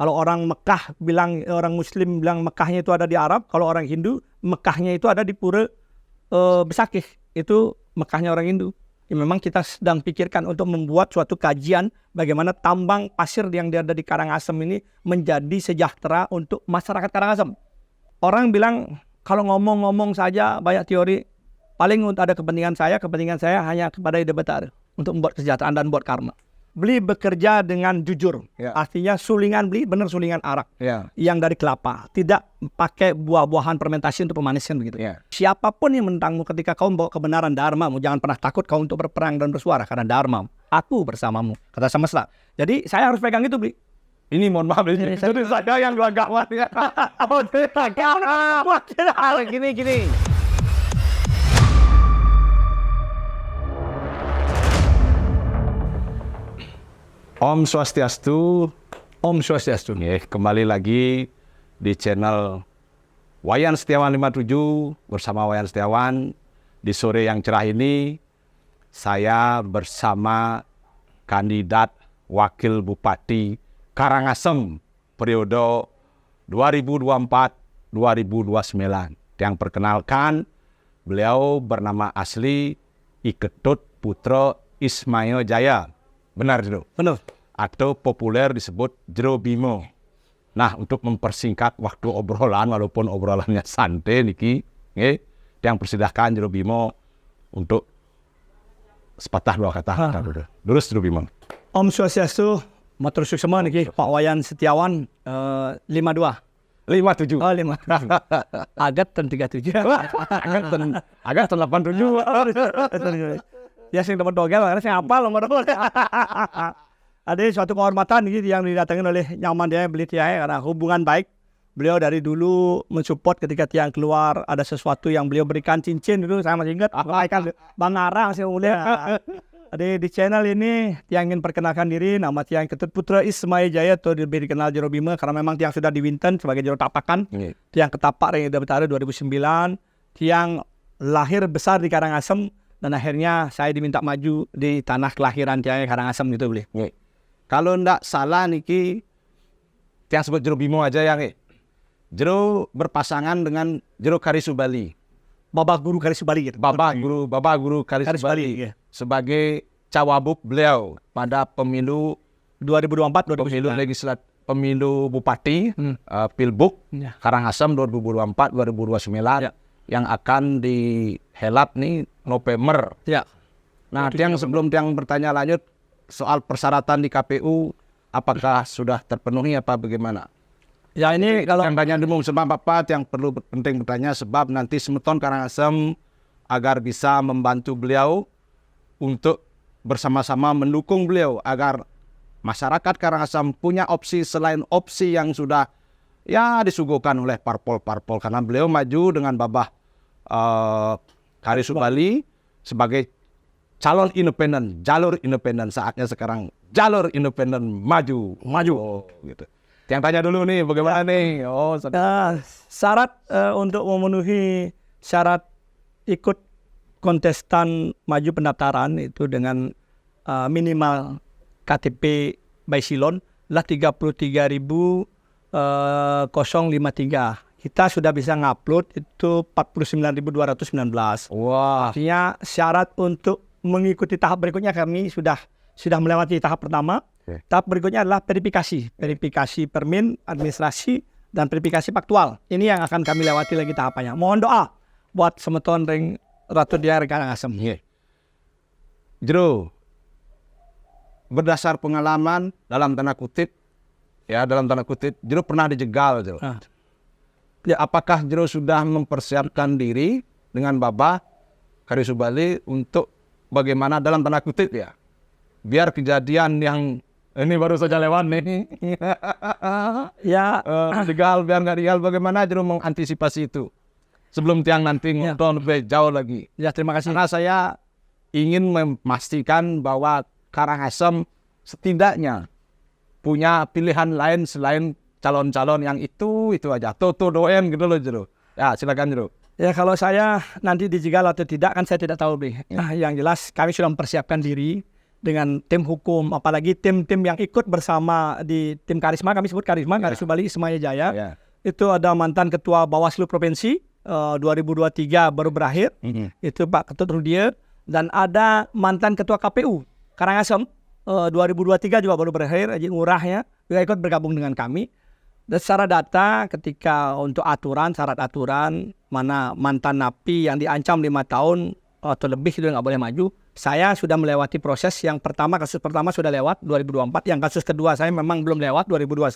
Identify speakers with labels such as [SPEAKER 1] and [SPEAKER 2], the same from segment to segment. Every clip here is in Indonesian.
[SPEAKER 1] Kalau orang Mekah bilang, orang Muslim bilang Mekahnya itu ada di Arab. Kalau orang Hindu, Mekahnya itu ada di Pura Besakih. Itu Mekahnya orang Hindu. Ya, memang kita sedang pikirkan untuk membuat suatu kajian bagaimana tambang pasir yang ada di Karangasem ini menjadi sejahtera untuk masyarakat Karangasem. Orang bilang kalau ngomong-ngomong saja banyak teori, paling untuk ada kepentingan saya hanya kepada Ide Betara untuk membuat kesejahteraan dan buat karma. Beli bekerja dengan jujur, artinya sulingan beli benar sulingan arak yang dari kelapa, tidak pakai buah-buahan fermentasi untuk pemaniskan begitu. Siapapun yang menentangmu ketika kau membawa kebenaran dharmamu, jangan pernah takut kau untuk berperang dan bersuara karena dharma. Aku bersamamu, kata Semesta. Jadi saya harus pegang itu, Bli.
[SPEAKER 2] Ini mohon maaf, ini saya yang agak kuat ya.
[SPEAKER 1] Gini.
[SPEAKER 2] Om Swastiastu.
[SPEAKER 1] Om Swastiastu.
[SPEAKER 2] Kembali lagi di channel Wayan Setiawan 57 bersama Wayan Setiawan. Di sore yang cerah ini saya bersama kandidat Wakil Bupati Karangasem periode 2024-2029. Yang perkenalkan, beliau bernama asli Iketut Putra Ismail Jaya. Benar, Jero?
[SPEAKER 1] Benar.
[SPEAKER 2] Atau populer disebut Jero Bimo. Nah, untuk mempersingkat waktu obrolan, walaupun obrolannya santai niki, yang persilahkan Jero Bimo untuk sepatah dua kata. Lurus Jero Bimo.
[SPEAKER 1] Om Swastiastu, matur suwun semua niki Pak Wayan Setiawan 52.
[SPEAKER 2] 57.
[SPEAKER 1] Oh, 5. Agat ten 37.
[SPEAKER 2] Agak ten 87.
[SPEAKER 1] Ya sing temen dogel karena saya hafal nomor. Ada suatu kehormatan gitu yang didatangin oleh nyaman dia beli tiai karena hubungan baik. Beliau dari dulu mensupport ketika tiang keluar ada sesuatu yang beliau berikan cincin dulu, saya masih ingat. Kan Bang Ara masih mulia. Ada di channel ini tiang ingin perkenalkan diri, nama tiang Ketut Putra Ismail Jaya atau lebih dikenal Jero Bima karena memang tiang sudah di Winten sebagai Jero Tapakan. Tiang Ketapak yang Ide Betara 2009. Tiang lahir besar di Karangasem. Dan akhirnya saya diminta maju di tanah kelahiran tiang Karangasem gitu, boleh.
[SPEAKER 2] Kalau ndak salah niki tiang sebut Jero Bimo aja yang Jero berpasangan dengan Jero Karisubali.
[SPEAKER 1] Babah Guru Karisubali gitu.
[SPEAKER 2] Babah Guru Karisubali sebagai cawabuk beliau pada pemilu
[SPEAKER 1] 2024
[SPEAKER 2] pemilu bupati Pilbuk Karangasem 2024-2029 yang akan dihelat nih November. Nah, tiang sebelum tiang bertanya lanjut soal persyaratan di KPU, apakah sudah terpenuhi apa bagaimana?
[SPEAKER 1] Ya ini kalau
[SPEAKER 2] yang tanya dulu sebab apa yang perlu penting bertanya sebab nanti Semeton Karangasem agar bisa membantu beliau untuk bersama-sama mendukung beliau agar masyarakat Karangasem punya opsi selain opsi yang sudah disuguhkan oleh parpol-parpol karena beliau maju dengan Babah Karisubali sebagai calon independen, jalur independen saatnya sekarang jalur independen maju. Gitu. Yang tanya dulu nih bagaimana nih?
[SPEAKER 1] Syarat untuk memenuhi syarat ikut kontestan maju pendaftaran itu dengan minimal KTP by Silon lah 33.053. Kita sudah bisa ngupload itu 49.219.
[SPEAKER 2] Wah.
[SPEAKER 1] Artinya syarat untuk mengikuti tahap berikutnya kami sudah melewati tahap pertama. Tahap berikutnya adalah verifikasi permin, administrasi, dan verifikasi faktual. Ini yang akan kami lewati lagi tahapannya. Mohon doa buat Semeton ring Ratu Diar Karangasem.
[SPEAKER 2] Jero, berdasar pengalaman dalam tanda kutip, Jero pernah dijegal, Jero. Apakah Jero sudah mempersiapkan diri dengan Babah Karisubali untuk bagaimana dalam tanda kutip biar kejadian yang ini baru saja lewat nih digal biar nggak digal, bagaimana Jero mengantisipasi itu sebelum tiang nanti ngobrol lebih jauh lagi.
[SPEAKER 1] Terima kasih.
[SPEAKER 2] Karena saya ingin memastikan bahwa Karangasem setidaknya punya pilihan lain selain calon-calon yang itu aja. Toto doen gitu loh, Jero. Ya, silakan, Jero.
[SPEAKER 1] Ya, kalau saya nanti dijegal atau tidak kan saya tidak tahu, Bri. Yang jelas kami sudah mempersiapkan diri dengan tim hukum, apalagi tim-tim yang ikut bersama di tim Karisma, kami sebut Karisma, Karisma Bali Ismaya Jaya.
[SPEAKER 2] Ya.
[SPEAKER 1] Itu ada mantan Ketua Bawaslu Provinsi 2023 baru berakhir, itu Pak Ketut Rudier, dan ada mantan Ketua KPU Karangasem 2023 juga baru berakhir, Haji Ngurah ya, juga ikut bergabung dengan kami. Dan secara data ketika untuk aturan, syarat aturan, mana mantan napi yang diancam 5 tahun atau lebih itu nggak boleh maju. Saya sudah melewati proses yang pertama, kasus pertama sudah lewat 2024, yang kasus kedua saya memang belum lewat 2029,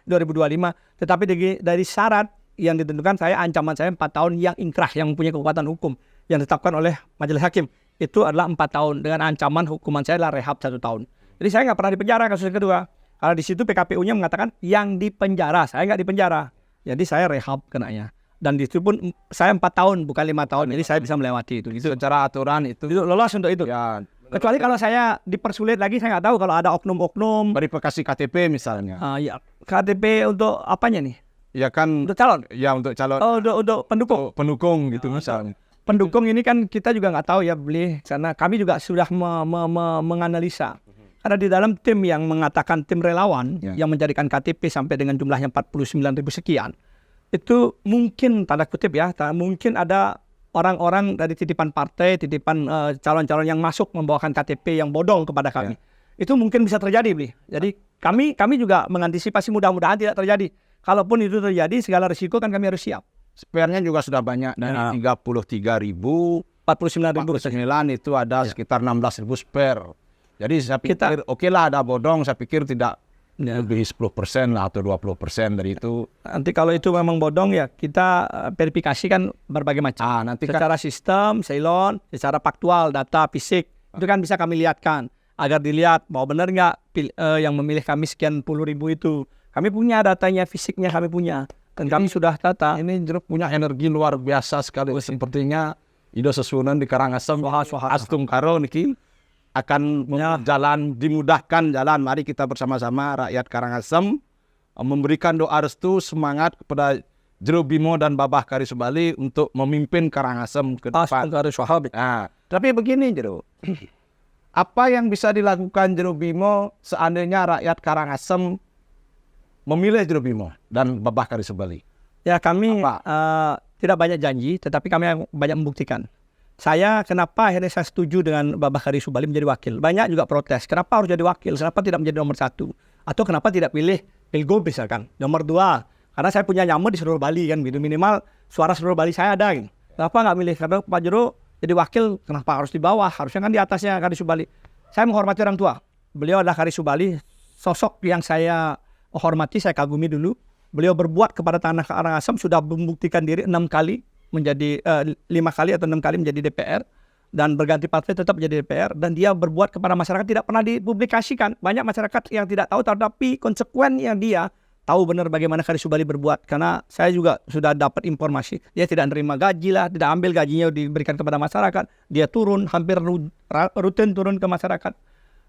[SPEAKER 1] 2025. Tetapi dari syarat yang ditentukan saya, ancaman saya 4 tahun yang inkrah, yang mempunyai kekuatan hukum, yang ditetapkan oleh majelis hakim. Itu adalah 4 tahun, dengan ancaman hukuman saya adalah rehab 1 tahun. Jadi saya nggak pernah dipenjara kasus kedua. Karena di situ PKPU-nya mengatakan yang dipenjara, saya nggak dipenjara. Jadi saya rehab kenanya. Dan di situ pun saya 4 tahun, bukan 5 tahun. Jadi saya bisa melewati itu.
[SPEAKER 2] Secara aturan itu
[SPEAKER 1] Lolos untuk itu.
[SPEAKER 2] ya,
[SPEAKER 1] Kecuali kalau saya dipersulit lagi, saya nggak tahu kalau ada oknum-oknum.
[SPEAKER 2] verifikasi KTP misalnya.
[SPEAKER 1] Ya, KTP untuk apanya nih?
[SPEAKER 2] Ya kan,
[SPEAKER 1] Untuk calon?
[SPEAKER 2] ya untuk calon,
[SPEAKER 1] Untuk pendukung.
[SPEAKER 2] pendukung gitu misalnya.
[SPEAKER 1] Pendukung ini kan kita juga nggak tahu ya beli, karena kami juga sudah menganalisa. Karena di dalam tim yang mengatakan tim relawan yang menjadikan KTP sampai dengan jumlahnya 49.000 sekian, itu mungkin tanda kutip ya, mungkin ada orang-orang dari titipan partai, titipan calon-calon yang masuk membawakan KTP yang bodong kepada kami. Itu mungkin bisa terjadi, Bli. Jadi kami juga mengantisipasi, mudah-mudahan tidak terjadi. Kalaupun itu terjadi, segala risiko kan kami harus siap.
[SPEAKER 2] Spare-nya juga sudah banyak, dari 33.000,
[SPEAKER 1] 49.000
[SPEAKER 2] itu ada sekitar 16.000 spare. Jadi saya pikir oke lah ada bodong, saya pikir tidak lebih 10% lah atau 20% dari itu.
[SPEAKER 1] Nanti kalau itu memang bodong ya kita verifikasi kan berbagai macam.
[SPEAKER 2] Nanti
[SPEAKER 1] secara sistem, Ceylon, secara faktual, data fisik, itu kan bisa kami lihatkan agar dilihat bahwa benar nggak yang memilih kami sekian puluh ribu itu. Kami punya datanya, fisiknya kami punya, dan kami sudah data.
[SPEAKER 2] Ini Jeruk punya energi luar biasa sekali. Sepertinya Ido Sesunan di Karangasem, Astung Karo niki akan dimudahkan jalan. Mari kita bersama-sama rakyat Karangasem memberikan doa restu, semangat kepada Jero Bimo dan Babah Kari Subali untuk memimpin Karangasem ke depan. Nah, tapi begini Jero, apa yang bisa dilakukan Jero Bimo seandainya rakyat Karangasem memilih Jero Bimo dan Babah Kari Subali?
[SPEAKER 1] Ya kami tidak banyak janji, tetapi kami banyak membuktikan. Saya kenapa akhirnya saya setuju dengan Babah Kari Subali menjadi wakil. Banyak juga protes, kenapa harus jadi wakil, kenapa tidak menjadi nomor 1? Atau kenapa tidak pilih Pilgub misalkan, nomor 2? Karena saya punya nyamuk di seluruh Bali kan, gitu. Minimal suara seluruh Bali saya ada gitu. Kenapa nggak milih? Karena Pak Jero jadi wakil, kenapa harus di bawah? Harusnya kan di atasnya Kari Subali. Saya menghormati orang tua. Beliau adalah Kari Subali, sosok yang saya hormati, saya kagumi dulu. Beliau berbuat kepada tanah Karangasem, sudah membuktikan diri 6 kali menjadi 5 kali atau 6 kali menjadi DPR, dan berganti partai tetap menjadi DPR, dan dia berbuat kepada masyarakat tidak pernah dipublikasikan. Banyak masyarakat yang tidak tahu, tapi konsekuen yang dia tahu benar bagaimana Kari Subali berbuat. Karena saya juga sudah dapat informasi, dia tidak menerima gaji lah, tidak ambil gajinya diberikan kepada masyarakat, dia turun hampir rutin turun ke masyarakat.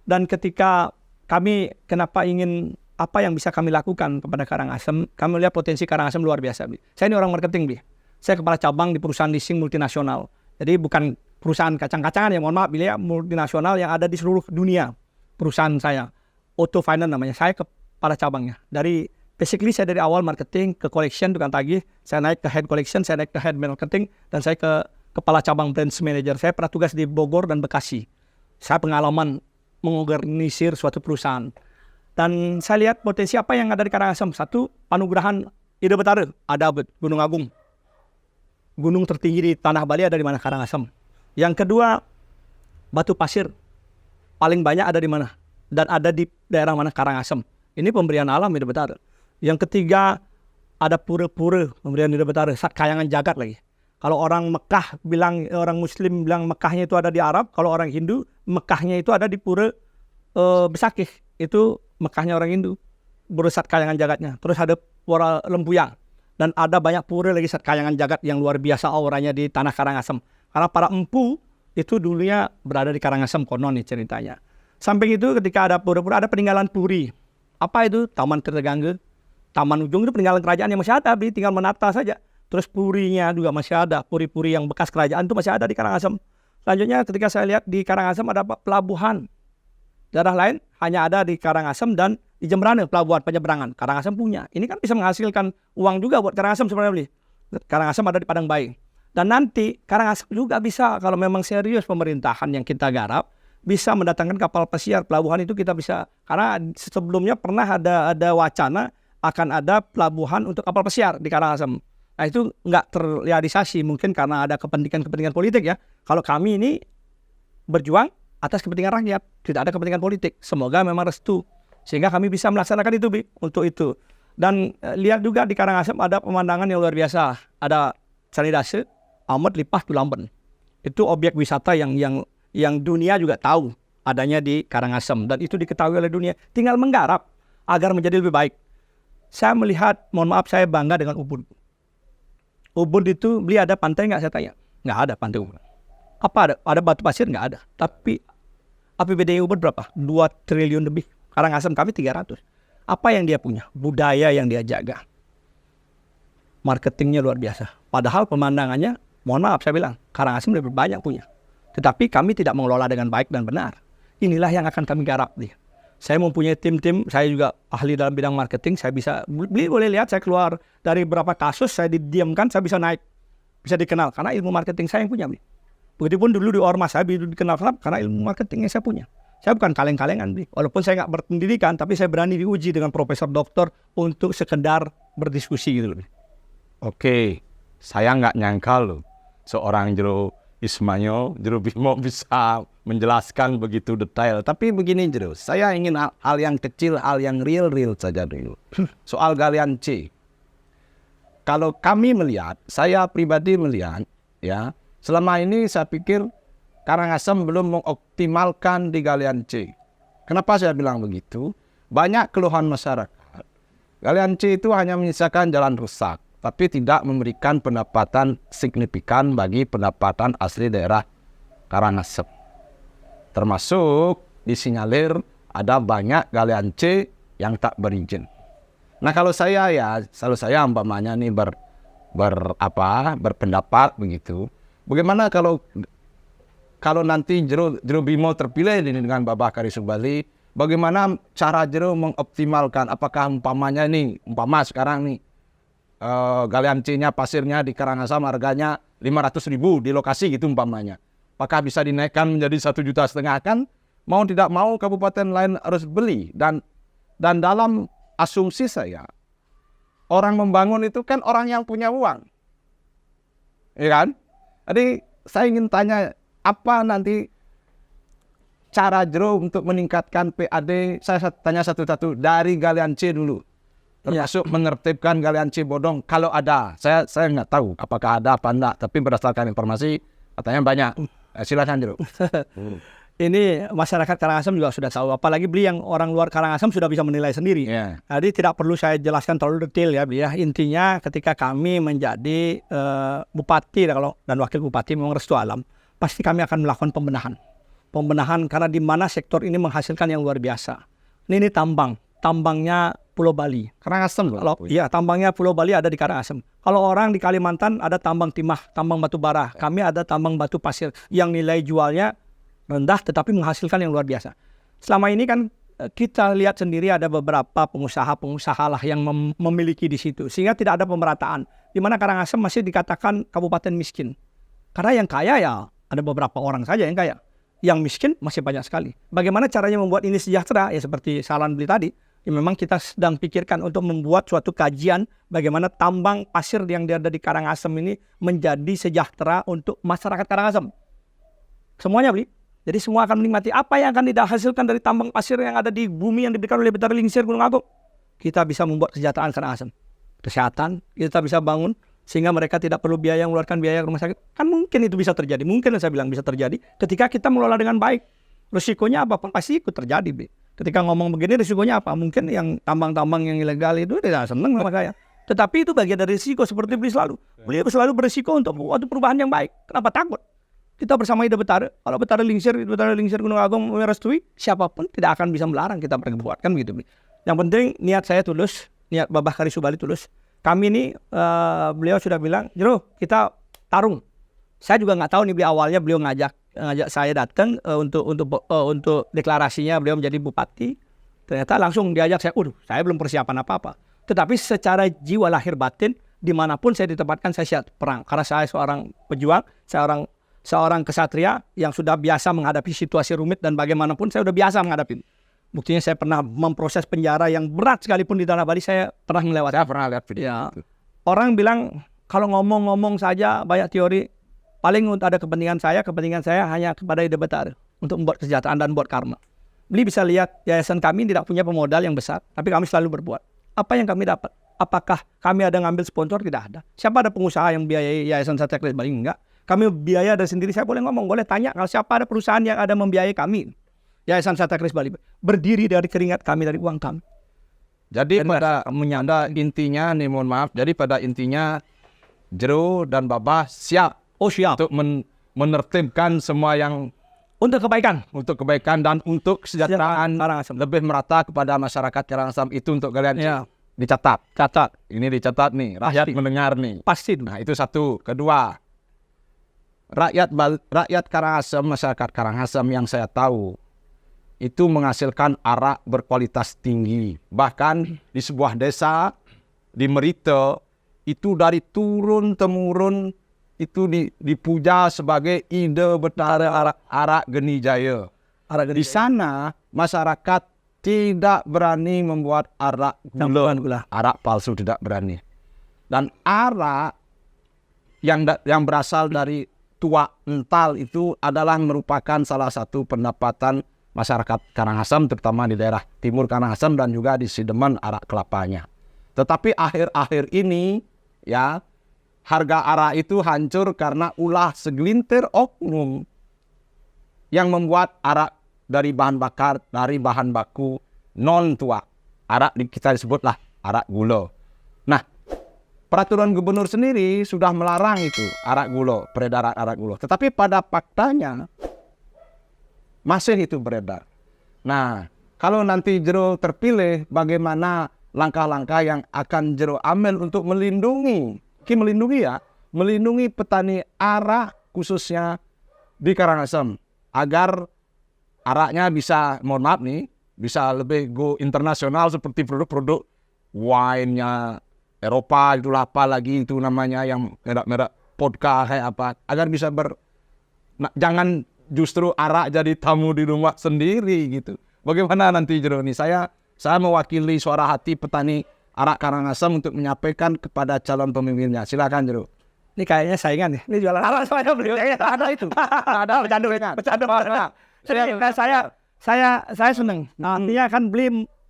[SPEAKER 1] Dan ketika kami kenapa ingin apa yang bisa kami lakukan kepada Karangasem, kami lihat potensi Karangasem luar biasa. Saya ini orang marketing, saya kepala cabang di perusahaan leasing multinasional. Jadi bukan perusahaan kacang-kacangan ya, mohon maaf, ya, multinasional yang ada di seluruh dunia. Perusahaan saya, Auto Finance namanya, saya kepala cabangnya. Basically saya dari awal marketing ke collection, tukang tagih, saya naik ke head collection, saya naik ke head marketing, dan saya ke kepala cabang branch manager. Saya pernah tugas di Bogor dan Bekasi. Saya pengalaman mengorganisir suatu perusahaan. Dan saya lihat potensi apa yang ada di Karangasem. 1, panugerahan Ide Betara, ada Gunung Agung. Gunung tertinggi di tanah Bali ada di mana? Karangasem. Yang kedua, batu pasir paling banyak ada di mana? Dan ada di daerah mana? Karangasem. Ini pemberian alam Ide Betara. Yang ketiga, ada pura-pura pemberian Ide Betara, Kayangan Jagat lagi. Kalau orang Mekah bilang, orang Muslim bilang Mekahnya itu ada di Arab. Kalau orang Hindu, Mekahnya itu ada di Pura Besakih. Itu Mekahnya orang Hindu. Pura Kayangan Jagatnya. Terus ada Pura Lempuyang. Dan ada banyak pura lagi Kayangan Jagat yang luar biasa auranya di tanah Karangasem. Karena para empu itu dulunya berada di Karangasem, konon nih ceritanya. Samping itu ketika ada pura-pura, ada peninggalan puri. Apa itu? Taman Kertegangga. Taman Ujung itu peninggalan kerajaan yang masih ada, tinggal menata saja. Terus purinya juga masih ada. Puri-puri yang bekas kerajaan itu masih ada di Karangasem. Selanjutnya ketika saya lihat di Karangasem ada pelabuhan. Daerah lain hanya ada di Karangasem dan di Jemberana, pelabuhan penyeberangan. Karangasem punya. Ini kan bisa menghasilkan uang juga buat Karangasem sebenarnya, beli. Karangasem ada di Padang Bayi. Dan nanti Karangasem juga bisa, kalau memang serius pemerintahan yang kita garap, bisa mendatangkan kapal pesiar. Pelabuhan itu kita bisa, karena sebelumnya pernah ada wacana akan ada pelabuhan untuk kapal pesiar di Karangasem. Nah itu nggak terrealisasi, mungkin karena ada kepentingan politik ya. Kalau kami ini berjuang atas kepentingan rakyat, tidak ada kepentingan politik. Semoga memang restu, sehingga kami bisa melaksanakan itu, Bi, untuk itu. Dan lihat juga di Karangasem ada pemandangan yang luar biasa. Ada Calidase, Amet, Lipah, Tulamben. Itu objek wisata yang dunia juga tahu adanya di Karangasem, dan itu diketahui oleh dunia. Tinggal menggarap agar menjadi lebih baik. Saya melihat, mohon maaf, saya bangga dengan Ubud. Ubud itu, beli ada pantai nggak, saya tanya? Nggak ada pantai Ubud. Apa ada? Ada batu pasir? Nggak ada. Tapi APBD Ubud berapa? 2 triliun lebih. Karangasem kami 300. Apa yang dia punya? Budaya yang dia jaga. Marketingnya luar biasa. Padahal pemandangannya, mohon maaf saya bilang, Karangasem lebih banyak punya. Tetapi kami tidak mengelola dengan baik dan benar. Inilah yang akan kami garap. Saya mempunyai tim-tim, saya juga ahli dalam bidang marketing. Saya bisa, boleh lihat saya keluar dari beberapa kasus, saya didiamkan, saya bisa naik. Bisa dikenal, karena ilmu marketing saya yang punya. Begitupun dulu di Ormas, saya dikenal karena ilmu marketing yang saya punya. Saya bukan kaleng-kalengan. Walaupun saya nggak berpendidikan, tapi saya berani diuji dengan profesor doktor untuk sekedar berdiskusi gitu.
[SPEAKER 2] Oke, saya nggak nyangka loh seorang Jero Ismail, Jero Bimo bisa menjelaskan begitu detail. Tapi begini Jero, saya ingin hal yang kecil, hal yang real saja dulu. Soal galian C. Kalau kami melihat, saya pribadi melihat, ya, selama ini saya pikir Karangasem belum mengoptimalkan di galian C. Kenapa saya bilang begitu? Banyak keluhan masyarakat. Galian C itu hanya menyisakan jalan rusak, tapi tidak memberikan pendapatan signifikan bagi pendapatan asli daerah Karangasem. Termasuk disinyalir ada banyak galian C yang tak berizin. Nah kalau saya umpamanya nih berpendapat begitu. Bagaimana kalau nanti Jero Bimo terpilih dengan Bapak Bakari Subali, bagaimana cara Jero mengoptimalkan? Apakah umpamanya sekarang nih galian C-nya, pasirnya di Karangasem harganya 500.000 di lokasi gitu umpamanya. Apakah bisa dinaikkan menjadi 1,5 juta kan? Mau tidak mau kabupaten lain harus beli. Dan dalam asumsi saya, orang membangun itu kan orang yang punya uang. Ya kan? Jadi saya ingin tanya, apa nanti cara Jero untuk meningkatkan PAD? Saya tanya satu-satu dari galian C dulu. Termasuk menertibkan galian C bodong kalau ada. Saya nggak tahu apakah ada apa enggak, tapi berdasarkan informasi katanya banyak. Silakan Jero.
[SPEAKER 1] Ini masyarakat Karangasem juga sudah tahu, apalagi beli yang orang luar Karangasem sudah bisa menilai sendiri. Jadi tidak perlu saya jelaskan terlalu detail ya, beli ya. Intinya ketika kami menjadi bupati dan wakil bupati memang restu alam, pasti kami akan melakukan pembenahan karena di mana sektor ini menghasilkan yang luar biasa. Ini tambangnya Pulau Bali.
[SPEAKER 2] Karangasem loh.
[SPEAKER 1] Iya, tambangnya Pulau Bali ada di Karangasem. Kalau orang di Kalimantan ada tambang timah, tambang batu bara. Kami ada tambang batu pasir yang nilai jualnya rendah tetapi menghasilkan yang luar biasa. Selama ini kan kita lihat sendiri ada beberapa pengusaha lah yang memiliki di situ, sehingga tidak ada pemerataan. Di mana Karangasem masih dikatakan kabupaten miskin. Karena yang kaya ya ada beberapa orang saja yang kaya. Yang miskin masih banyak sekali. Bagaimana caranya membuat ini sejahtera? Ya seperti saran beli tadi. Ya memang kita sedang pikirkan untuk membuat suatu kajian bagaimana tambang pasir yang ada di Karangasem ini menjadi sejahtera untuk masyarakat Karangasem. Semuanya beli. Jadi semua akan menikmati apa yang akan dihasilkan dari tambang pasir yang ada di bumi yang diberikan oleh Betara Lingsir Gunung Agung. Kita bisa membuat kesejahteraan Karangasem. Kesehatan kita bisa bangun sehingga mereka tidak perlu mengeluarkan biaya rumah sakit. Kan mungkin itu bisa terjadi. Mungkin saya bilang bisa terjadi ketika kita mengelola dengan baik. Risikonya apapun pasti ikut terjadi, Bli. Ketika ngomong begini risikonya apa? Mungkin yang tambang-tambang yang ilegal itu tidak senang sama saya. Tetapi itu bagian dari risiko seperti beliau selalu berisiko untuk membuat perubahan yang baik. Kenapa takut? Kita bersama Ida Betara, kalau Betara Lingsir Gunung Agung merestui, siapapun tidak akan bisa melarang kita berbuat, kan begitu. Yang penting niat saya tulus, niat Bapak Bakari Subali tulus. Kami ini beliau sudah bilang, Jero kita tarung. Saya juga nggak tahu nih awalnya beliau ngajak ngajak saya datang untuk deklarasinya beliau menjadi bupati. Ternyata langsung diajak saya, saya belum persiapan apa-apa. Tetapi secara jiwa lahir batin, dimanapun saya ditempatkan saya siap perang. Karena saya seorang pejuang, seorang kesatria yang sudah biasa menghadapi situasi rumit dan bagaimanapun saya sudah biasa menghadapi. Buktinya saya pernah memproses penjara yang berat sekalipun di tanah Bali, saya pernah melewati.
[SPEAKER 2] Saya pernah lihat video
[SPEAKER 1] Ya.
[SPEAKER 2] itu.
[SPEAKER 1] Orang bilang kalau ngomong-ngomong saja banyak teori, paling untuk ada kepentingan saya hanya kepada Ide Betara untuk membuat kesejahteraan dan membuat karma. Beli bisa lihat yayasan kami tidak punya pemodal yang besar, tapi kami selalu berbuat. Apa yang kami dapat? Apakah kami ada ngambil sponsor? Tidak ada. Siapa ada pengusaha yang biayai Yayasan Satya Kris Bali? Enggak. Kami biaya dari sendiri. Saya boleh ngomong, boleh tanya kalau siapa ada perusahaan yang ada membiayai kami. Yayasan Satya Kris Bali berdiri dari keringat kami, dari uang kami.
[SPEAKER 2] Jadi pada intinya nih, mohon maaf. Jadi pada intinya Jero dan Babah siap
[SPEAKER 1] Siap
[SPEAKER 2] untuk menertibkan semua yang
[SPEAKER 1] untuk kebaikan.
[SPEAKER 2] Dan untuk kesejahteraan
[SPEAKER 1] Karangasem.
[SPEAKER 2] lebih merata kepada masyarakat Karangasem itu untuk kalian
[SPEAKER 1] Ya.
[SPEAKER 2] dicatat.
[SPEAKER 1] Catat.
[SPEAKER 2] Ini dicatat nih, rakyat mendengar nih.
[SPEAKER 1] Pasti.
[SPEAKER 2] Nah, itu satu. Kedua, rakyat Karangasem, masyarakat Karangasem yang saya tahu itu menghasilkan arak berkualitas tinggi. Bahkan di sebuah desa di Merite itu dari turun temurun itu dipuja sebagai Ide Betara Arak Geni Jaya. Di sana masyarakat tidak berani membuat arak gula. Arak palsu tidak berani. Dan arak yang berasal dari tua ental itu adalah merupakan salah satu pendapatan masyarakat Karangasem, terutama di daerah timur Karangasem dan juga di Sidemen arak kelapanya. Tetapi akhir-akhir ini ya, harga arak itu hancur karena ulah segelintir oknum yang membuat arak dari bahan baku non tua. Arak kita sebutlah arak gula. Nah, peraturan gubernur sendiri sudah melarang itu arak gula, peredaran arak gula. Tetapi pada faktanya masih itu beredar. Nah, kalau nanti Jero terpilih, bagaimana langkah-langkah yang akan Jero ambil untuk melindungi petani arak khususnya di Karangasem agar araknya bisa, mohon maaf nih, bisa lebih go internasional seperti produk-produk wine-nya Eropa, itulah apa lagi itu namanya yang merek-merek vodka kayak apa, agar bisa jangan justru arak jadi tamu di rumah sendiri gitu. Bagaimana nanti Jero nih? Saya mewakili suara hati petani arak Karangasem untuk menyampaikan kepada calon pemimpinnya. Silakan Jero.
[SPEAKER 1] Ini kayaknya saingan ya. Ini jualan arak soalnya beliau.
[SPEAKER 2] Ada itu. Ada bercanda.
[SPEAKER 1] Saya senang. Artinya kan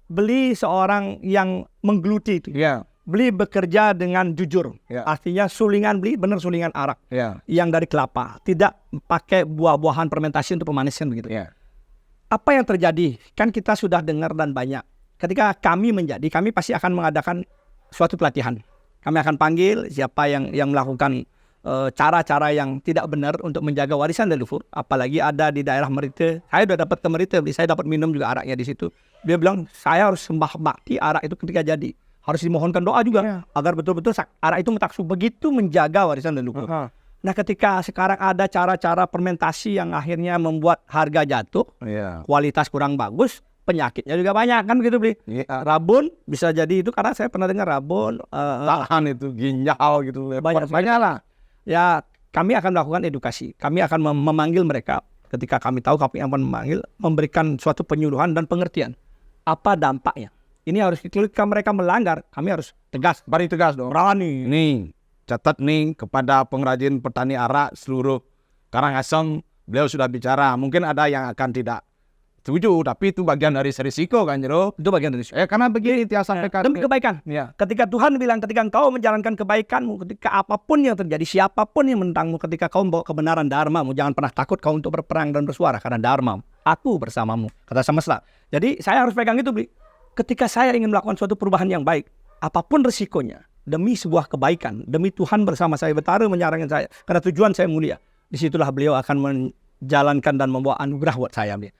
[SPEAKER 1] beli seorang yang menggeluti itu.
[SPEAKER 2] Iya.
[SPEAKER 1] Beli bekerja dengan jujur.
[SPEAKER 2] Ya.
[SPEAKER 1] Artinya sulingan beli benar sulingan arak.
[SPEAKER 2] Ya.
[SPEAKER 1] Yang dari kelapa. Tidak pakai buah-buahan fermentasi untuk pemaniskan begitu.
[SPEAKER 2] Ya.
[SPEAKER 1] Apa yang terjadi? Kan kita sudah dengar dan banyak. Ketika kami pasti akan mengadakan suatu pelatihan. Kami akan panggil siapa yang melakukan cara-cara yang tidak benar untuk menjaga warisan leluhur. Apalagi ada di daerah Merite. Saya sudah dapat ke Merite, saya dapat minum juga araknya di situ. Dia bilang, saya harus sembah bakti arak itu ketika jadi. Harus dimohonkan doa juga. Agar betul-betul arak itu metaksu. Begitu menjaga warisan leluhur. Nah, ketika sekarang ada cara-cara fermentasi yang akhirnya membuat harga jatuh, kualitas kurang bagus, penyakitnya juga banyak kan begitu beli. Rabun bisa jadi itu karena saya pernah dengar rabun,
[SPEAKER 2] tahan itu ginjal gitu.
[SPEAKER 1] Banyak lah. Ya, kami akan melakukan edukasi. Kami akan memanggil mereka ketika kami tahu kami akan memanggil, memberikan suatu penyuluhan dan pengertian. Apa dampaknya? Ini harus ketika mereka melanggar, kami harus tegas.
[SPEAKER 2] Bari tegas dong.
[SPEAKER 1] Berani.
[SPEAKER 2] Nih, catat nih kepada pengrajin petani arak seluruh Karangasem, beliau sudah bicara. Mungkin ada yang akan tidak setuju, tapi itu bagian dari risiko kan Jero.
[SPEAKER 1] Itu bagian dari risiko.
[SPEAKER 2] Karena begini dia sampaikan.
[SPEAKER 1] Demi kebaikan.
[SPEAKER 2] Ya.
[SPEAKER 1] Ketika Tuhan bilang, ketika engkau menjalankan kebaikanmu, ketika apapun yang terjadi, siapapun yang menentangmu, ketika kau membawa kebenaran dharmamu, jangan pernah takut kau untuk berperang dan bersuara karena dharma. Aku bersamamu, kata Semesta. Jadi saya harus pegang itu, Bli. Ketika saya ingin melakukan suatu perubahan yang baik, apapun risikonya, demi sebuah kebaikan, demi Tuhan bersama saya, Betara menyarankan saya, karena tujuan saya mulia. Disitulah beliau akan menjalankan dan membawa anugerah buat saya, Bli.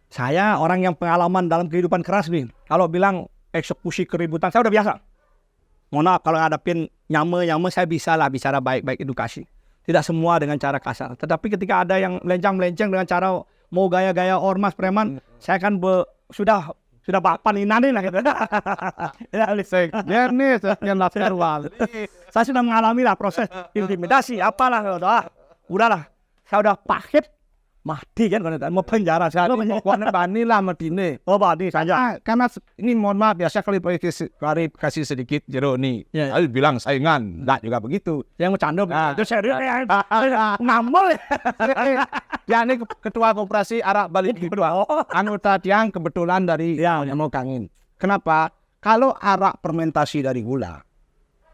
[SPEAKER 1] Saya orang yang pengalaman dalam kehidupan keras nih. Kalau bilang eksekusi keributan, saya udah biasa. Mohon maaf kalau ngadapin nyame saya bisa lah bicara baik-baik edukasi. Tidak semua dengan cara kasar. Tetapi ketika ada yang melenceng-melenceng dengan cara mau gaya-gaya ormas preman, saya kan sudah paninani lah gitu. Ya, nih, sekian latar saya sudah mengalami lah proses intimidasi, apalah, udahlah, saya udah pahit, mati kan, mau penjara saya.
[SPEAKER 2] Pokoknya bani lah medine.
[SPEAKER 1] Oh, bani saja.
[SPEAKER 2] Karena ini mohon maaf ya, saya klarifikasi sedikit Jero nih.
[SPEAKER 1] Ya.
[SPEAKER 2] Saya bilang saingan, enggak juga begitu.
[SPEAKER 1] Yang bercanda, itu serius ya, ngamol ya.
[SPEAKER 2] Ya ini ketua koperasi Arak Bali kedua. Anggota Tiang kebetulan dari mau Kangin. Kenapa? Kalau arak fermentasi dari gula,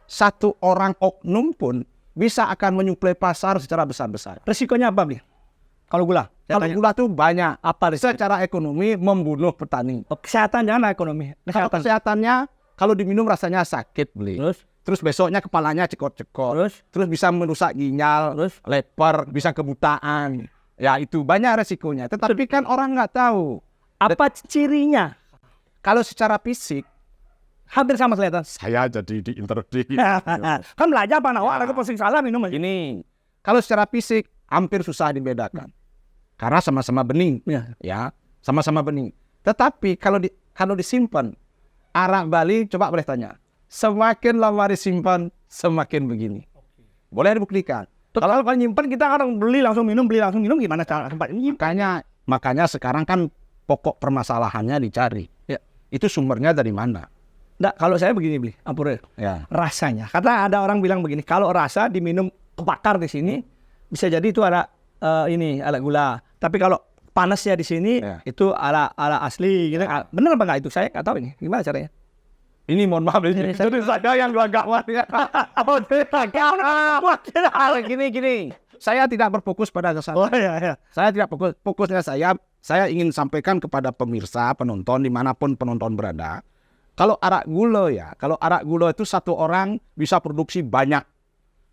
[SPEAKER 2] satu orang oknum pun bisa akan menyuplai pasar secara besar-besar.
[SPEAKER 1] Resikonya apa, Bli? Kalau gula?
[SPEAKER 2] Kalau gula tuh banyak.
[SPEAKER 1] Apa risiko?
[SPEAKER 2] Secara ekonomi membunuh petani.
[SPEAKER 1] Kesehatan jangan ekonomi.
[SPEAKER 2] Kalau kesehatannya, kalau diminum rasanya sakit, Bli. Terus besoknya kepalanya cekot-cekot. Terus bisa merusak ginjal, leper, bisa kebutaan. Ya itu banyak resikonya. Tetapi kan orang nggak tahu.
[SPEAKER 1] Apa cirinya?
[SPEAKER 2] Kalau secara fisik,
[SPEAKER 1] hampir sama kelihatan.
[SPEAKER 2] saya jadi di interview.
[SPEAKER 1] Kan belajar apa nawar, aku posisi salah minum aja.
[SPEAKER 2] Ini, kalau secara fisik hampir susah dibedakan. Karena sama-sama bening. Ya, sama-sama bening. Tetapi kalau disimpan, arak Bali, coba boleh tanya. Semakin lama disimpan, semakin begini. Boleh dibuktikan.
[SPEAKER 1] Kalau nyimpan kita kadang beli langsung minum gimana cara tempat ini?
[SPEAKER 2] Makanya sekarang kan pokok permasalahannya dicari.
[SPEAKER 1] Ya.
[SPEAKER 2] Itu sumbernya dari mana?
[SPEAKER 1] Nggak, kalau saya begini, Bli, Ampure.
[SPEAKER 2] Ya.
[SPEAKER 1] Rasanya. Karena ada orang bilang begini, kalau rasa diminum kebakar di sini, bisa jadi itu ada ada gula. Tapi kalau panasnya di sini, itu ala asli gitu. Benar apa nggak itu? Saya nggak tahu ini. Gimana caranya?
[SPEAKER 2] Ini mohon maaf, ini saya yang agak gini. Saya tidak berfokus pada kesana.
[SPEAKER 1] Oh iya.
[SPEAKER 2] Saya tidak fokusnya saya ingin sampaikan kepada pemirsa, penonton dimanapun penonton berada. Kalau arak gula itu satu orang bisa produksi banyak,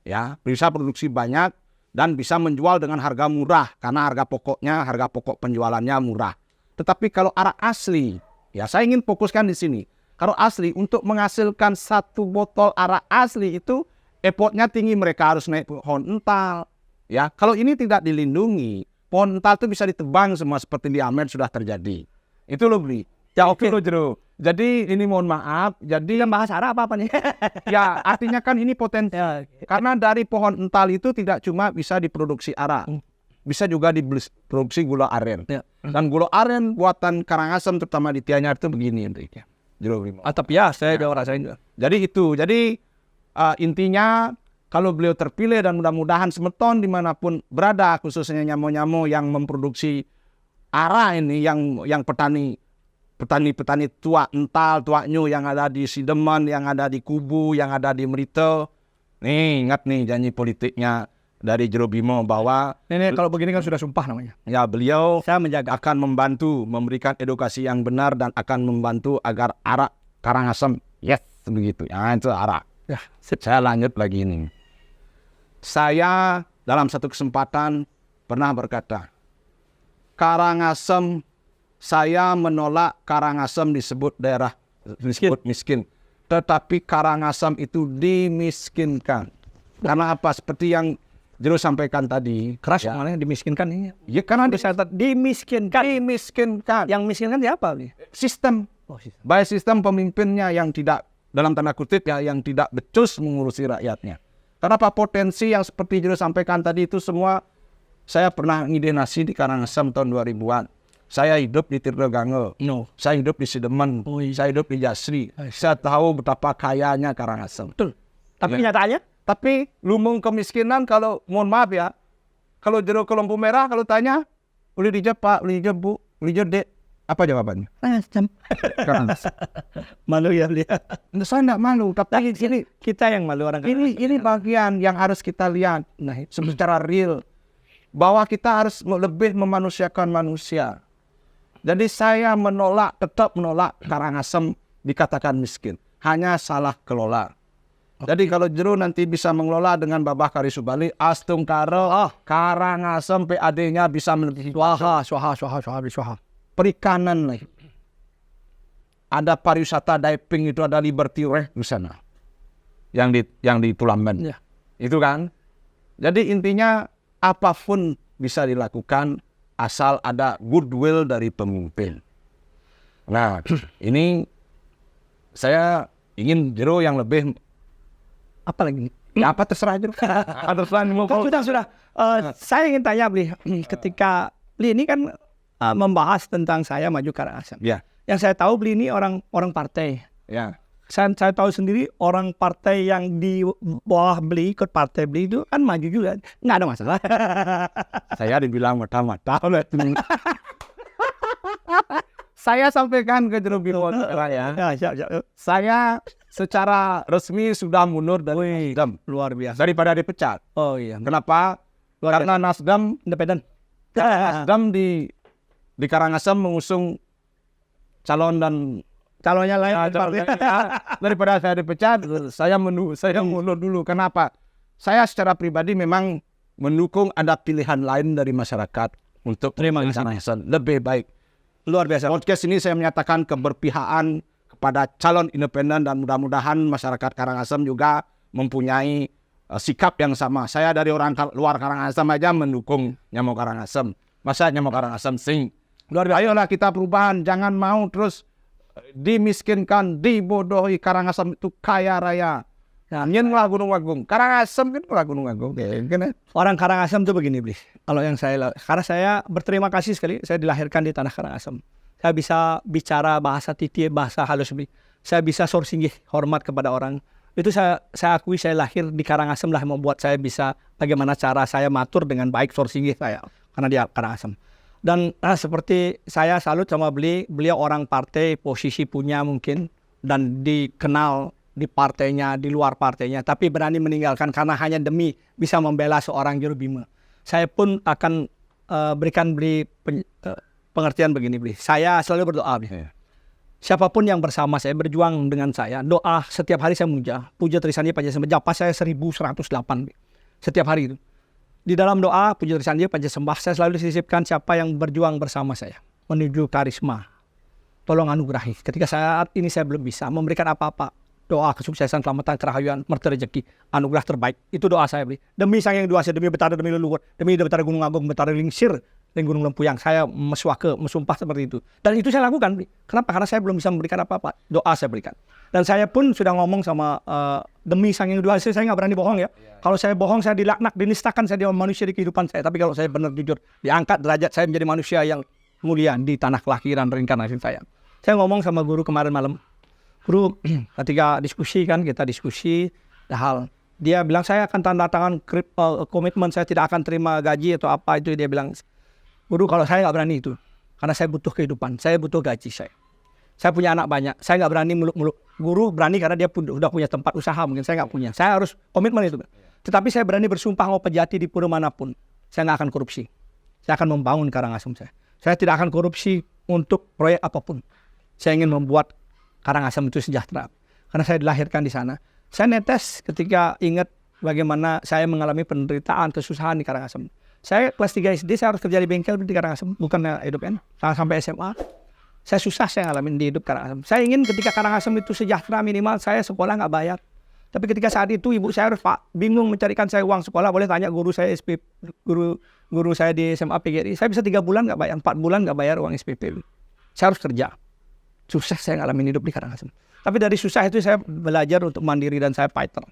[SPEAKER 2] ya, bisa produksi banyak dan bisa menjual dengan harga murah karena harga pokok penjualannya murah. Tetapi kalau arak asli, ya saya ingin fokuskan di sini. Kalau asli, untuk menghasilkan satu botol arak asli itu effortnya tinggi, mereka harus naik pohon ental. Ya, kalau ini tidak dilindungi, pohon ental itu bisa ditebang semua seperti di Amer sudah terjadi. Itu loh, Bli. Ya oke loh, Jero. Jadi ini mohon maaf, jadi
[SPEAKER 1] yang bahas arak apa nih?
[SPEAKER 2] ya artinya kan ini potensi. Karena dari pohon ental itu tidak cuma bisa diproduksi arak. Bisa juga diproduksi gula aren. Dan gula aren buatan Karangasem terutama di Tianyar itu begini intinya.
[SPEAKER 1] Tapi ya saya udah rasain juga.
[SPEAKER 2] Jadi intinya kalau beliau terpilih dan mudah-mudahan semeton dimanapun berada, khususnya nyamo-nyamo yang memproduksi arak ini, yang petani tua ental, tua nyu yang ada di Sideman, yang ada di Kubu, yang ada di Merito. Nih ingat nih janji politiknya dari Jero Bimo bahwa
[SPEAKER 1] ini kalau begini kan sudah sumpah namanya.
[SPEAKER 2] Ya, beliau
[SPEAKER 1] saya menjaga
[SPEAKER 2] akan membantu memberikan edukasi yang benar dan akan membantu agar arak Karangasem begitu. Ya, itu arak.
[SPEAKER 1] Ya,
[SPEAKER 2] saya lanjut lagi ini. Saya dalam satu kesempatan pernah berkata, Karangasem, saya menolak Karangasem disebut daerah miskin. Tetapi Karangasem itu dimiskinkan. Karena apa? Seperti yang Jero sampaikan tadi.
[SPEAKER 1] Keras ya. Mana dimiskinkan ini?
[SPEAKER 2] Ya karena
[SPEAKER 1] dimiskinkan. Yang miskinkan siapa?
[SPEAKER 2] Sistem. Baik sistem pemimpinnya yang tidak, dalam tanda kutip ya, yang tidak becus mengurusi rakyatnya. Karena apa? Potensi yang seperti Jero sampaikan tadi itu semua, saya pernah ngide nasi di Karangasem tahun 2000-an. Saya hidup di Tirtogange. Saya hidup di Sidemen. Saya hidup di Jasri. Saya tahu betapa kayanya Karangasem.
[SPEAKER 1] Betul. Tapi kenyataannya?
[SPEAKER 2] Tapi lumung kemiskinan, kalau mohon maaf ya, kalau Jero ke lampu merah, kalau tanya, uli hijau Pak, uli hijau Bu, uli hijau Dek, apa jawabannya?
[SPEAKER 1] Malu ya lihat.
[SPEAKER 2] Saya tidak malu, tapi
[SPEAKER 1] ini kita yang malu orang.
[SPEAKER 2] Ini bagian yang harus kita lihat, secara real, bahwa kita harus lebih memanusiakan manusia. Jadi saya tetap menolak Karangasem dikatakan miskin, hanya salah kelola. Jadi kalau Jero nanti bisa mengelola dengan Babah Karisubali, Astung Karo, Karangasem PAD-nya bisa melebihi
[SPEAKER 1] swaha.
[SPEAKER 2] Perikanan lagi. Ada pariwisata diving, itu ada Liberty Reh di sana. Yang di Tulamben.
[SPEAKER 1] Ya.
[SPEAKER 2] Itu kan. Jadi intinya apapun bisa dilakukan asal ada goodwill dari pemimpin. Nah, ini saya ingin Jero yang lebih
[SPEAKER 1] Apa lagi?
[SPEAKER 2] ya apa terserah Jero. Terserah mau
[SPEAKER 1] Sudah. Saya ingin tanya Bli, ketika Bli ini kan membahas tentang saya maju Karangasem.
[SPEAKER 2] Ya,
[SPEAKER 1] Yang saya tahu Bli ini orang partai.
[SPEAKER 2] ya.
[SPEAKER 1] Saya tahu sendiri orang partai yang di bawah Bli, ikut partai Bli itu kan maju juga, nggak ada masalah.
[SPEAKER 2] Saya dibilang mata-mata oleh saya sampaikan ke Jero Bimo ya.
[SPEAKER 1] Siap.
[SPEAKER 2] Saya secara resmi sudah mundur dari Nasdem
[SPEAKER 1] Luar biasa.
[SPEAKER 2] daripada dipecat.
[SPEAKER 1] Oh iya.
[SPEAKER 2] Kenapa?
[SPEAKER 1] Luar
[SPEAKER 2] Karena Nasdem
[SPEAKER 1] Independen.
[SPEAKER 2] di Karangasem mengusung calon dan
[SPEAKER 1] Calonnya lain.
[SPEAKER 2] daripada saya dipecat, saya mundur dulu. Kenapa? Saya secara pribadi memang mendukung ada pilihan lain dari masyarakat untuk
[SPEAKER 1] Terima kasih.
[SPEAKER 2] Karangasem lebih baik.
[SPEAKER 1] Luar biasa.
[SPEAKER 2] Podcast ini saya menyatakan keberpihakan kepada calon independen dan mudah-mudahan masyarakat Karangasem juga mempunyai sikap yang sama. Saya dari orang luar Karangasem aja mendukung Nyamo Karangasem. Masa Nyamo Karangasem sing. Luar biasa. Ayolah kita perubahan, jangan mau terus dimiskinkan, dibodohi. Karangasem itu kaya raya. Nah, nyen lah Gunung Agung. Karangasem kan lah Gunung Agung.
[SPEAKER 1] Orang Karangasem tuh begini, Bli. Kalau yang karena saya berterima kasih sekali, saya dilahirkan di tanah Karangasem. Saya bisa bicara bahasa Titi, bahasa halus, Bli. Saya bisa sorsinggih, hormat kepada orang. Itu saya akui saya lahir di Karangasem lah membuat saya bisa bagaimana cara saya matur dengan baik sorsinggih saya. Karena dia Karangasem. Dan seperti saya salut sama beliau orang partai, posisi punya mungkin, dan dikenal di partainya, di luar partainya, tapi berani meninggalkan karena hanya demi bisa membela seorang Jero Bima. Saya pun akan berikan pengertian begini, Bli. Saya selalu berdoa, Bli. Siapapun yang bersama saya, berjuang dengan saya, doa setiap hari saya puja Trisandi Pancasembah, japa saya 1108, Bli. Setiap hari itu. Di dalam doa, puja Trisandi Pancasembah, saya selalu sisipkan siapa yang berjuang bersama saya, menuju karisma. Tolong anugerahi. Ketika saat ini saya belum bisa memberikan apa-apa, doa kesuksesan, keselamatan, kerahayuan, merta rezeki, anugerah terbaik. Itu doa saya, Bli. Demi sang yang dua, demi Betara, demi leluhur, demi Betara Gunung Agung, Betara Lingsir, dan Gunung Lempuyang. Saya mesumpah seperti itu. Dan itu saya lakukan, Bli. Kenapa? Karena saya belum bisa memberikan apa-apa. Doa saya berikan. Dan saya pun sudah ngomong sama demi sang yang dua, saya nggak berani bohong ya. Kalau saya bohong, saya dilaknat, dinistakan saya di manusia di kehidupan saya. Tapi kalau saya benar jujur, diangkat derajat saya menjadi manusia yang mulia di tanah kelahiran reinkarnasi saya. Saya ngomong sama guru kemarin malam. Guru, ketika kita diskusi hal, dia bilang saya akan tanda tangan komitmen, saya tidak akan terima gaji atau apa itu. Dia bilang, guru kalau saya nggak berani itu, karena saya butuh kehidupan, saya butuh gaji saya punya anak banyak, saya nggak berani muluk-muluk. Guru berani karena dia sudah punya tempat usaha, mungkin saya nggak punya, saya harus komitmen itu. Tetapi saya berani bersumpah mau pejati di pura manapun, saya nggak akan korupsi, saya akan membangun Karangasem saya tidak akan korupsi untuk proyek apapun, saya ingin membuat Karangasem itu sejahtera. Karena saya dilahirkan di sana. Saya netes ketika ingat bagaimana saya mengalami penderitaan, kesusahan di Karangasem. Saya kelas 3 SD, saya harus kerja di bengkel di Karangasem. Bukan hidup sampai SMA. Saya susah saya ngalamin di hidup Karangasem. Saya ingin ketika Karangasem itu sejahtera, minimal saya sekolah nggak bayar. Tapi ketika saat itu ibu saya harus bingung mencarikan saya uang sekolah. Boleh tanya guru saya SPP, guru saya di SMA PGRI. Saya bisa 3 bulan nggak bayar, 4 bulan nggak bayar uang SPP. Saya harus kerja. Susah saya ngalamin hidup di Karangasem. Tapi dari susah itu saya belajar untuk mandiri dan saya fighter.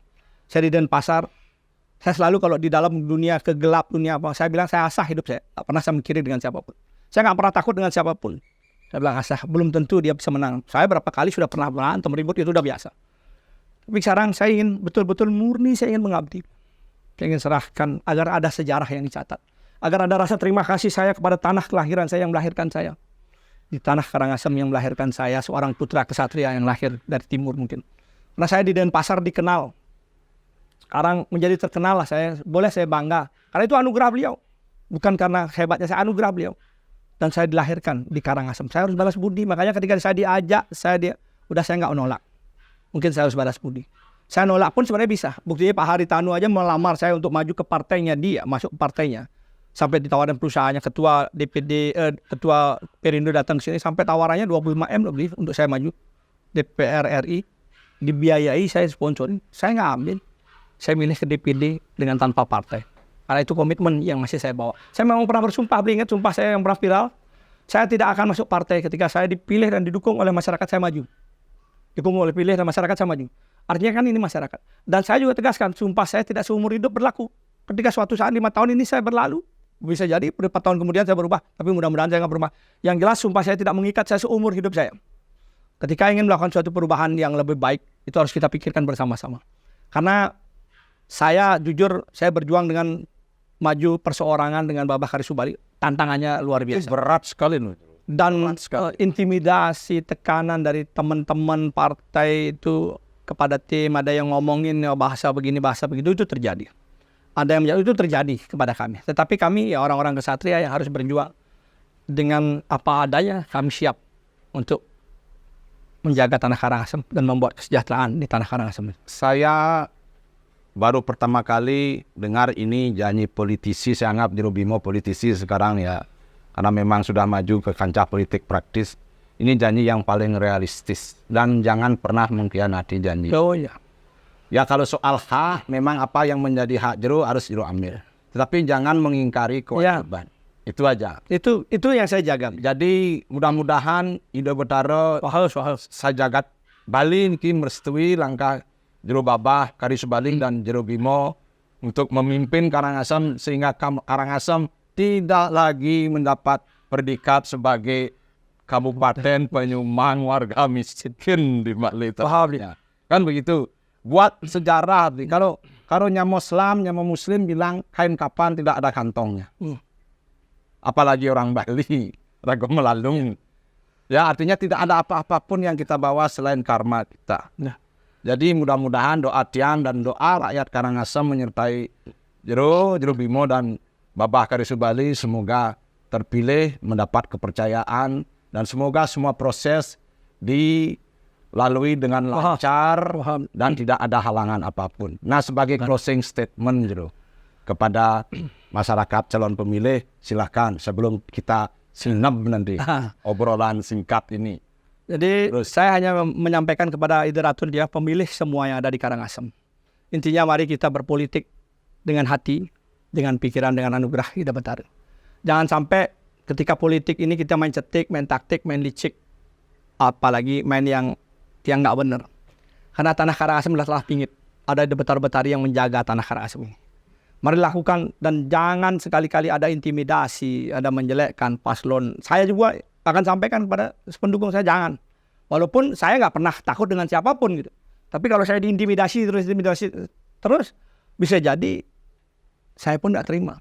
[SPEAKER 1] Saya di Denpasar. Saya selalu kalau di dalam dunia kegelap, dunia apa, saya bilang saya asah hidup saya. Tak pernah saya mikirin dengan siapapun. Saya nggak pernah takut dengan siapapun. Saya bilang asah, belum tentu dia bisa menang. Saya berapa kali sudah pernah berantem, ribut, itu udah biasa. Tapi sekarang saya ingin betul-betul murni, saya ingin mengabdi. Saya ingin serahkan agar ada sejarah yang dicatat. Agar ada rasa terima kasih saya kepada tanah kelahiran saya yang melahirkan saya. Di tanah Karangasem yang melahirkan saya, seorang putra kesatria yang lahir dari timur mungkin. Karena saya di Denpasar dikenal. Sekarang menjadi terkenal lah saya. Boleh saya bangga. Karena itu anugerah beliau. Bukan karena hebatnya saya, anugerah beliau. Dan saya dilahirkan di Karangasem. Saya harus balas budi. Makanya ketika saya diajak, saya nggak menolak. Mungkin saya harus balas budi. Saya nolak pun sebenarnya bisa. Buktinya Pak Haritanu aja melamar saya untuk maju ke partainya dia, masuk partainya. Sampai ditawarin perusahaannya, ketua DPD, ketua Perindo datang ke sini, sampai tawarannya 25M lebih untuk saya maju. DPR RI, dibiayai, saya sponsorin. Saya nggak ambil. Saya milih ke DPD dengan tanpa partai. Karena itu komitmen yang masih saya bawa. Saya memang pernah bersumpah, ingat sumpah saya yang pernah viral. Saya tidak akan masuk partai ketika saya dipilih dan didukung oleh masyarakat, saya maju. Didukung oleh pilih dan masyarakat, saya maju. Artinya kan ini masyarakat. Dan saya juga tegaskan, sumpah saya tidak seumur hidup berlaku. Ketika suatu saat 5 tahun ini saya berlalu, bisa jadi 4 tahun kemudian saya berubah. Tapi mudah-mudahan saya nggak berubah. Yang jelas sumpah saya tidak mengikat saya seumur hidup saya. Ketika ingin melakukan suatu perubahan yang lebih baik, itu harus kita pikirkan bersama-sama. Karena saya jujur, saya berjuang dengan maju perseorangan dengan Babah Kharis Subali, tantangannya luar biasa.
[SPEAKER 2] Itu berat sekali loh.
[SPEAKER 1] Dan intimidasi, tekanan dari teman-teman partai itu kepada tim, ada yang ngomongin bahasa begini, bahasa begitu, itu terjadi. Ada yang itu terjadi kepada kami. Tetapi kami ya orang-orang kesatria yang harus berjuang dengan apa adanya, kami siap untuk menjaga Tanah Karangasem dan membuat kesejahteraan di Tanah Karangasem.
[SPEAKER 2] Saya baru pertama kali dengar ini janji politisi, saya anggap Jero Bimo politisi sekarang ya. Karena memang sudah maju ke kancah politik praktis. Ini janji yang paling realistis. Dan jangan pernah mengkhianati janji.
[SPEAKER 1] Oh ya.
[SPEAKER 2] Ya kalau soal hak, memang apa yang menjadi hak Jero harus Jero ambil. Tetapi jangan mengingkari kewajiban. Itu aja.
[SPEAKER 1] Itu yang saya jaga.
[SPEAKER 2] Jadi mudah-mudahan Ido Betara sajagat Bali ini merestui langkah Jero Babah, Kharis Subali dan Jero Bimo untuk memimpin Karangasem sehingga Karangasem tidak lagi mendapat predikat sebagai kabupaten penyumbang warga miskin di Bali. Kan begitu. Buat sejarah. Kalau nyamo Muslim bilang kain kapan tidak ada kantongnya. Apalagi orang Bali, ragu melalung. Ya artinya tidak ada apa-apapun yang kita bawa selain karma kita. Jadi mudah-mudahan doa Tiang dan doa rakyat Karangasem menyertai Jero Bimo dan Babah Kharis Subali semoga terpilih, mendapat kepercayaan, dan semoga semua proses dilalui dengan lancar dan tidak ada halangan apapun. Nah sebagai closing statement Jero, kepada masyarakat calon pemilih, silakan sebelum kita sinap nanti obrolan singkat ini.
[SPEAKER 1] Jadi saya hanya menyampaikan kepada Ideratul dia pemilih semua yang ada di Karangasem. Intinya mari kita berpolitik dengan hati, dengan pikiran, dengan anugerah Ida Betara. Jangan sampai ketika politik ini kita main cetik, main taktik, main licik, apalagi main yang nggak benar. Karena Tanah Karangasem telah pingit. Ada Ida Betara yang menjaga Tanah Karangasem ini. Mari lakukan dan jangan sekali-kali ada intimidasi, ada menjelekkan paslon. Saya juga akan sampaikan kepada pendukung saya jangan. Walaupun saya nggak pernah takut dengan siapapun gitu. Tapi kalau saya diintimidasi terus bisa jadi saya pun tidak terima.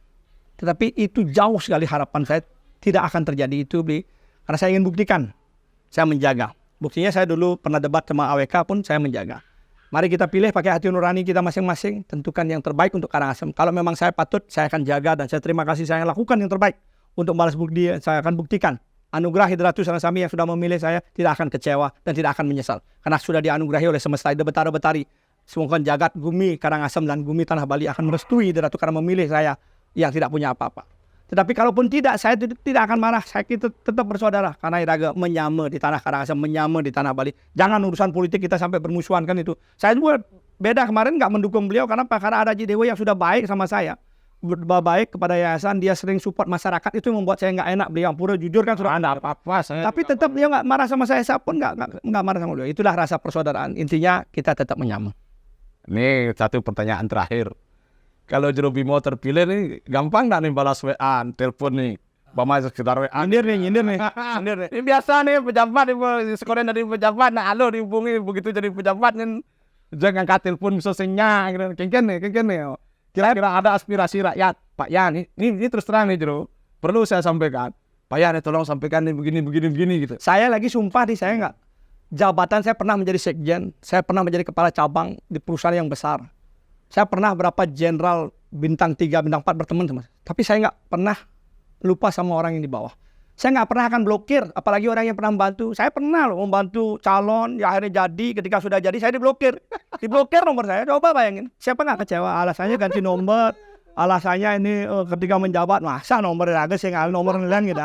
[SPEAKER 1] Tetapi itu jauh sekali harapan saya tidak akan terjadi itu, karena saya ingin buktikan, saya menjaga. Buktinya saya dulu pernah debat sama AWK pun saya menjaga. Mari kita pilih pakai hati nurani kita masing-masing, tentukan yang terbaik untuk Karangasem. Kalau memang saya patut, saya akan jaga dan saya terima kasih saya lakukan yang terbaik untuk balas bukti. Saya akan buktikan anugerah Hidratus Sarasami yang sudah memilih saya tidak akan kecewa dan tidak akan menyesal karena sudah dianugerahi oleh semesta Ida Betara Betari. Semoga jagat bumi Karangasem dan bumi Tanah Bali akan merestui Hidratus karena memilih saya yang tidak punya apa-apa. Tetapi kalaupun tidak, saya tidak akan marah. Saya kita tetap bersaudara karena Iraga menyama di Tanah Karangasem, menyama di Tanah Bali. Jangan urusan politik kita sampai bermusuhan kan itu. Saya juga beda kemarin nggak mendukung beliau karena ada Haji Dewa yang sudah baik sama saya. Baik kepada yayasan, dia sering support masyarakat, itu yang membuat saya nggak enak. Beliau pura jujur kan sudah ada apa-apa. Tapi tetap dia nggak marah sama saya pun nggak marah sama beliau. Itulah rasa persaudaraan. Intinya kita tetap menyama.
[SPEAKER 2] Ini satu pertanyaan terakhir. Kalau Jero Bimo terpilih nih, gampang nggak nih balas WA, telepon nih? Bama sekedar WA. Nyindir nih. Ini biasa nih pejabat, sekolah dari pejabat. Nah, halo dihubungi begitu jadi pejabat nih. Jangan angkat telepon sosialnya, kengken nih. Kira-kira ada aspirasi rakyat, Pak Yan, ini terus terang nih Jero, perlu saya sampaikan. Pak Yan, tolong sampaikan nih begini gitu.
[SPEAKER 1] Saya lagi sumpah nih, saya nggak. Jabatan saya pernah menjadi sekjen, saya pernah menjadi kepala cabang di perusahaan yang besar. Saya pernah berapa jenderal bintang 3, bintang 4 berteman sama saya. Tapi saya nggak pernah lupa sama orang yang di bawah. Saya nggak pernah akan blokir, apalagi orang yang pernah membantu. Saya pernah loh membantu calon, ya akhirnya jadi, ketika sudah jadi saya diblokir. Diblokir nomor saya, coba bayangin. Siapa nggak kecewa? Alasannya ganti nomor, alasannya ini ketika menjabat, masa nomor ada saya nggak nomor lain gitu.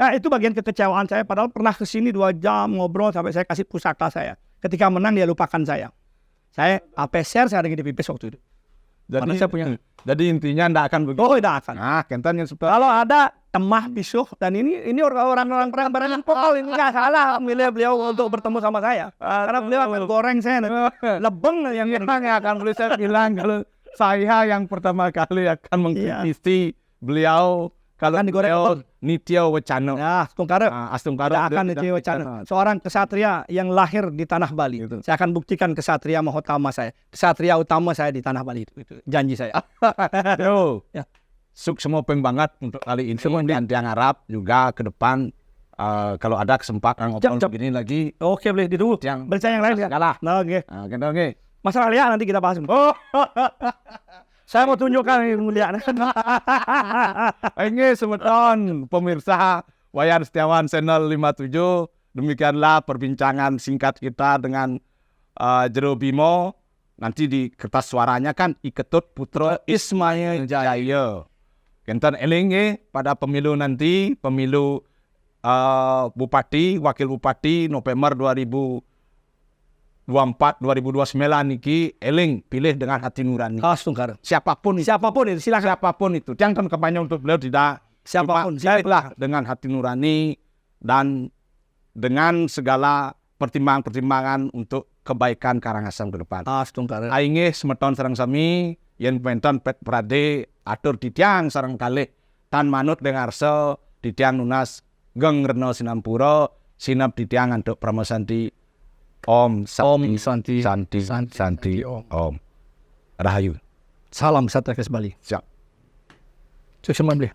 [SPEAKER 1] Nah itu bagian kekecewaan saya, padahal pernah kesini 2 jam ngobrol sampai saya kasih pusaka saya. Ketika menang dia lupakan saya. Saya share saya dengan di pipis waktu itu. Karena saya punya.
[SPEAKER 2] Jadi intinya ndak akan begitu.
[SPEAKER 1] Oh, tidak akan.
[SPEAKER 2] Nah, kentan yang seperti
[SPEAKER 1] Kalau ada temah bisuh dan ini orang-orang perang pokok ini nggak salah milih beliau untuk bertemu sama saya. Karena beliau akan goreng saya lebeng yang
[SPEAKER 2] akan boleh saya bilang kalau saya yang pertama kali akan mengkritisi beliau kalau
[SPEAKER 1] Kan digoreng
[SPEAKER 2] beliau Nitya Wacana.
[SPEAKER 1] ya Astungkara.
[SPEAKER 2] Astungkara
[SPEAKER 1] Tidak akan Nitya Wacana. Seorang kesatria yang lahir di tanah Bali.
[SPEAKER 2] Gitu.
[SPEAKER 1] Saya akan buktikan kesatria mahotama saya. Kesatria utama saya di tanah Bali itu janji saya.
[SPEAKER 2] Yo.
[SPEAKER 1] Ya.
[SPEAKER 2] Semua banget untuk kali ini. Semua di Tiang Arab juga ke depan kalau ada kesempatan ngobrol begini lagi.
[SPEAKER 1] Oke, boleh ditunggu.
[SPEAKER 2] Yang
[SPEAKER 1] Berita yang lain ya.
[SPEAKER 2] Kalah.
[SPEAKER 1] Nah, oke.
[SPEAKER 2] Oke.
[SPEAKER 1] Masalah lihat nanti kita bahas. Oh. Saya mau tunjukkan yang mulia.
[SPEAKER 2] Ini semeton pemirsa Wayan Setiawan Channel 57. Demikianlah perbincangan singkat kita dengan Jero Bimo. Nanti di kertas suaranya kan Iketut Putra Ismail Jaya. Kenten elinge pada pemilu nanti, pemilu Bupati, Wakil Bupati November 2029 niki eling pilih dengan hati nurani.
[SPEAKER 1] Astungkara.
[SPEAKER 2] Siapapun itu,
[SPEAKER 1] Silakan.
[SPEAKER 2] siapapun itu. Jangan kampanye untuk beliau tidak.
[SPEAKER 1] Siapapun,
[SPEAKER 2] Pilihlah dengan hati nurani dan dengan segala pertimbangan-pertimbangan untuk kebaikan Karangasem ke depan.
[SPEAKER 1] Astungkara.
[SPEAKER 2] Aingeh semeton sareng sami yen penton pet prade atur ditiang sareng kalih tan manut dengarso ditiang nunas geng reno sinampura sinap ditiang anduk pramosanti Om Santi Om Rahayu.
[SPEAKER 1] Salam Satya Bali.
[SPEAKER 2] Siap.
[SPEAKER 1] Sukses beli.